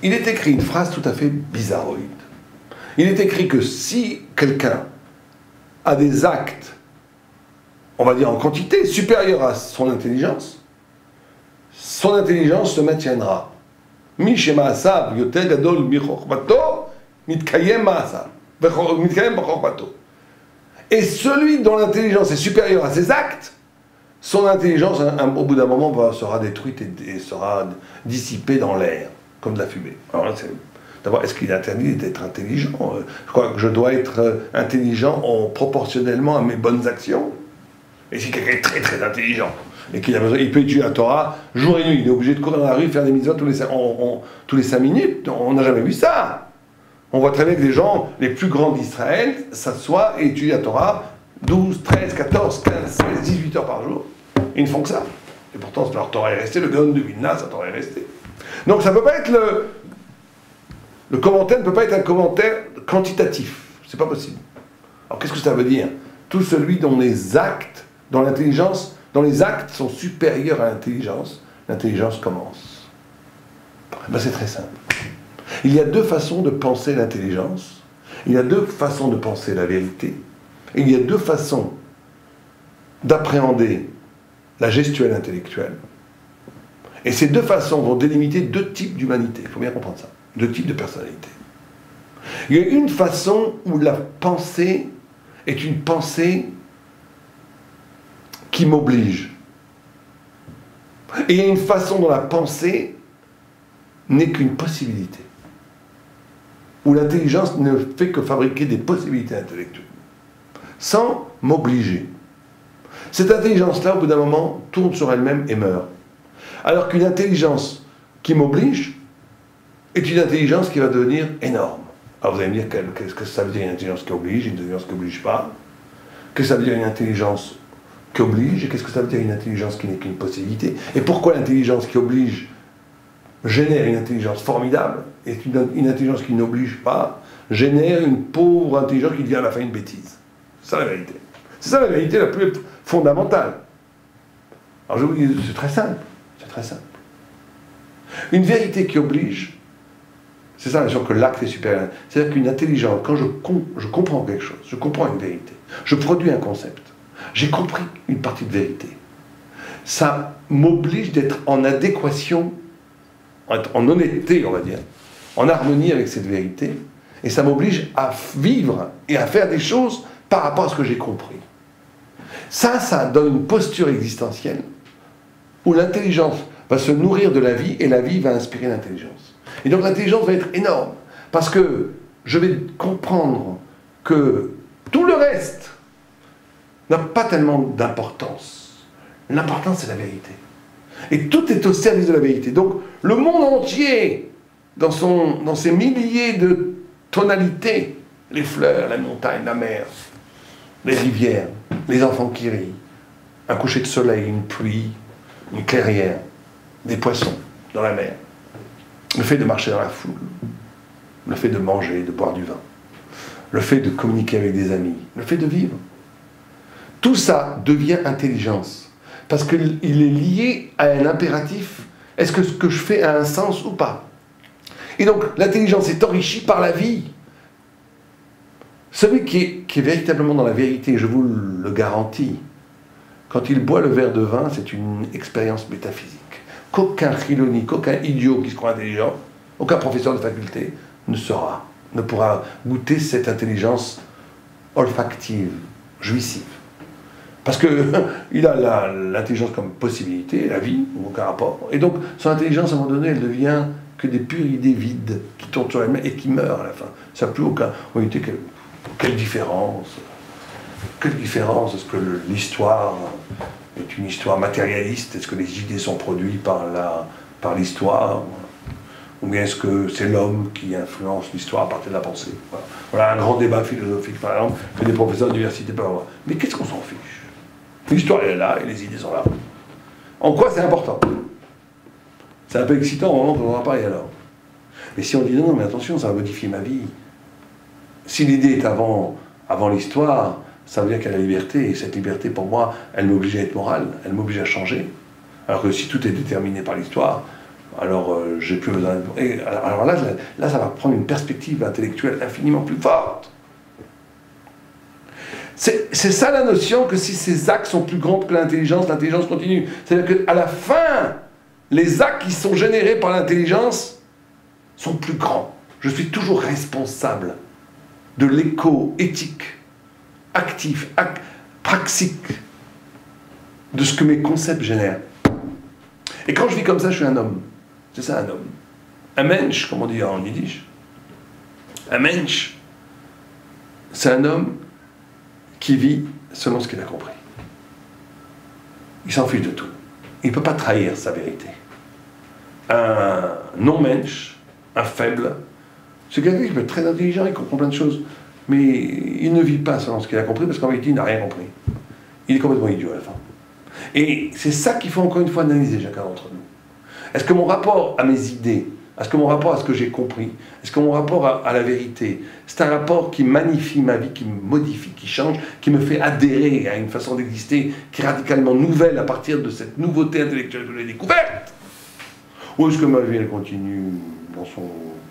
Il est écrit une phrase tout à fait bizarroïde. Il est écrit que si quelqu'un a des actes, on va dire en quantité, supérieure à son intelligence se maintiendra. Mi shema'asav yoter gadol mi chokhmato mitkayem ma'asav mitkayem b'chokhmato. Et celui dont l'intelligence est supérieure à ses actes, son intelligence, au bout d'un moment, sera détruite et sera dissipée dans l'air, comme de la fumée. Alors là, d'abord, est-ce qu'il est interdit d'être intelligent? Je crois que je dois être intelligent proportionnellement à mes bonnes actions. Et si quelqu'un est très très intelligent, et qu'il a besoin, il peut étudier la Torah jour et nuit, il est obligé de courir dans la rue, faire des mitzvot tous les 5 minutes, on n'a jamais vu ça. On voit très bien que les gens, les plus grands d'Israël, s'assoient et étudient la Torah 12, 13, 14, 15, 16, 18 heures par jour. Ils ne font que ça. Et pourtant, leur Torah est restée, le Gaon de Vilna, sa Torah est restée. Donc ça ne peut pas être le commentaire ne peut pas être un commentaire quantitatif. C'est pas possible. Alors qu'est-ce que ça veut dire? Tout celui dont les actes, dont l'intelligence, dont les actes sont supérieurs à l'intelligence commence. Ben, c'est très simple. Il y a deux façons de penser l'intelligence, il y a deux façons de penser la vérité, et il y a deux façons d'appréhender la gestuelle intellectuelle. Et ces deux façons vont délimiter deux types d'humanité, il faut bien comprendre ça, deux types de personnalité. Il y a une façon où la pensée est une pensée qui m'oblige. Et il y a une façon dont la pensée n'est qu'une possibilité. Où l'intelligence ne fait que fabriquer des possibilités intellectuelles, sans m'obliger. Cette intelligence-là, au bout d'un moment, tourne sur elle-même et meurt. Alors qu'une intelligence qui m'oblige est une intelligence qui va devenir énorme. Alors vous allez me dire, qu'est-ce que ça veut dire une intelligence qui oblige, une intelligence qui n'oblige pas? Qu'est-ce que ça veut dire une intelligence qui oblige, et qu'est-ce que ça veut dire une intelligence qui n'est qu'une possibilité? Et pourquoi l'intelligence qui oblige génère une intelligence formidable, et une intelligence qui n'oblige pas génère une pauvre intelligence qui devient à la fin une bêtise? C'est ça la vérité. C'est ça la vérité la plus fondamentale. Alors je vous dis, c'est très simple. C'est très simple. Une vérité qui oblige, c'est ça la chose que l'acte est supérieur. C'est-à-dire qu'une intelligence, quand je comprends quelque chose, je comprends une vérité, je produis un concept, j'ai compris une partie de vérité, ça m'oblige d'être en adéquation, en honnêteté, on va dire, en harmonie avec cette vérité, et ça m'oblige à vivre et à faire des choses par rapport à ce que j'ai compris. Ça donne une posture existentielle où l'intelligence va se nourrir de la vie et la vie va inspirer l'intelligence. Et donc l'intelligence va être énorme parce que je vais comprendre que tout le reste n'a pas tellement d'importance. L'important, c'est la vérité. Et tout est au service de la vérité. Donc le monde entier, dans ses milliers de tonalités, les fleurs, la montagne, la mer, les rivières, les enfants qui rient, un coucher de soleil, une pluie, une clairière, des poissons dans la mer, le fait de marcher dans la foule, le fait de manger, de boire du vin, le fait de communiquer avec des amis, le fait de vivre. Tout ça devient intelligence, parce qu'il est lié à un impératif. Est-ce que ce que je fais a un sens ou pas? Et donc l'intelligence est enrichie par la vie. Celui qui est véritablement dans la vérité, je vous le garantis, quand il boit le verre de vin, c'est une expérience métaphysique. Qu'aucun chiloni, qu'aucun idiot qui se croit intelligent, aucun professeur de faculté ne pourra goûter cette intelligence olfactive, jouissive. Parce qu'il a l'intelligence comme possibilité, la vie, aucun rapport. Et donc, son intelligence, à un moment donné, elle devient que des pures idées vides, qui tournent sur elle-même et qui meurent à la fin. Ça n'a plus aucun... Quelle différence? Quelle différence? Est-ce que l'histoire est une histoire matérialiste? Est-ce que les idées sont produites par l'histoire? Ou bien est-ce que c'est l'homme qui influence l'histoire à partir de la pensée? Voilà un grand débat philosophique, par exemple, que des professeurs d'université peuvent avoir. Mais qu'est-ce qu'on s'en fiche? L'histoire, elle est là, et les idées sont là. En quoi c'est important? C'est un peu excitant au moment qu'on en parle, et alors? Mais si on dit non, mais attention, ça va modifier ma vie. Si l'idée est avant l'histoire, ça veut dire qu'il y a la liberté, et cette liberté, pour moi, elle m'oblige à être morale, elle m'oblige à changer. Alors que si tout est déterminé par l'histoire, alors j'ai plus besoin de... Et alors là, ça va prendre une perspective intellectuelle infiniment plus forte. C'est ça la notion que si ces actes sont plus grands que l'intelligence continue. C'est-à-dire qu'à la fin, les actes qui sont générés par l'intelligence sont plus grands. Je suis toujours responsable de l'écho éthique, actif, praxique, de ce que mes concepts génèrent. Et quand je vis comme ça, je suis un homme. C'est ça un homme. Un mensch, comme on dit en yiddish. Un mensch, c'est un homme qui vit selon ce qu'il a compris. Il s'en fiche de tout. Il ne peut pas trahir sa vérité. Un non-mensch, un faible, c'est quelqu'un qui peut être très intelligent, il comprend plein de choses, mais il ne vit pas selon ce qu'il a compris, parce qu'en vérité, il n'a rien compris. Il est complètement idiot à la fin. Et c'est ça qu'il faut encore une fois analyser chacun d'entre nous. Est-ce que mon rapport à mes idées, est-ce que mon rapport à ce que j'ai compris, est-ce que mon rapport à la vérité, c'est un rapport qui magnifie ma vie, qui me modifie, qui change, qui me fait adhérer à une façon d'exister qui est radicalement nouvelle à partir de cette nouveauté intellectuelle que j'ai découverte? Ou est-ce que ma vie, elle continue dans son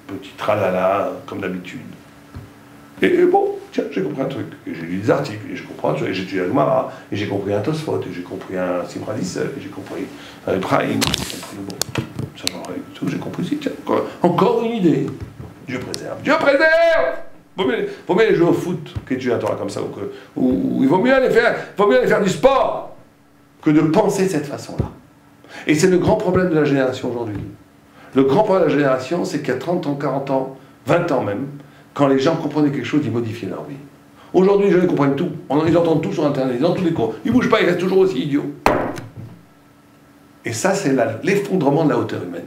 petit tralala, comme d'habitude? Et bon, tiens, j'ai compris un truc. J'ai lu des articles, et je comprends, j'ai étudié la Gemara, et j'ai compris un Tosfot, et j'ai compris un Simradis, et j'ai compris un Ibrahim, bon, ça va, tout, j'ai compris aussi, tiens, encore une idée. Dieu préserve. Dieu préserve! Vaut mieux aller jouer au foot qu'étudier la Torah comme ça, ou il vaut mieux aller faire du sport que de penser de cette façon-là. Et c'est le grand problème de la génération aujourd'hui. Le grand problème de la génération, c'est qu'il y a 30 ans, 40 ans, 20 ans même, quand les gens comprenaient quelque chose, ils modifiaient leur vie. Aujourd'hui, les gens ils comprennent tout. Ils entendent tout sur Internet, ils entendent tous les cours. Ils ne bougent pas, ils restent toujours aussi idiots. Et ça, c'est l'effondrement de la hauteur humaine.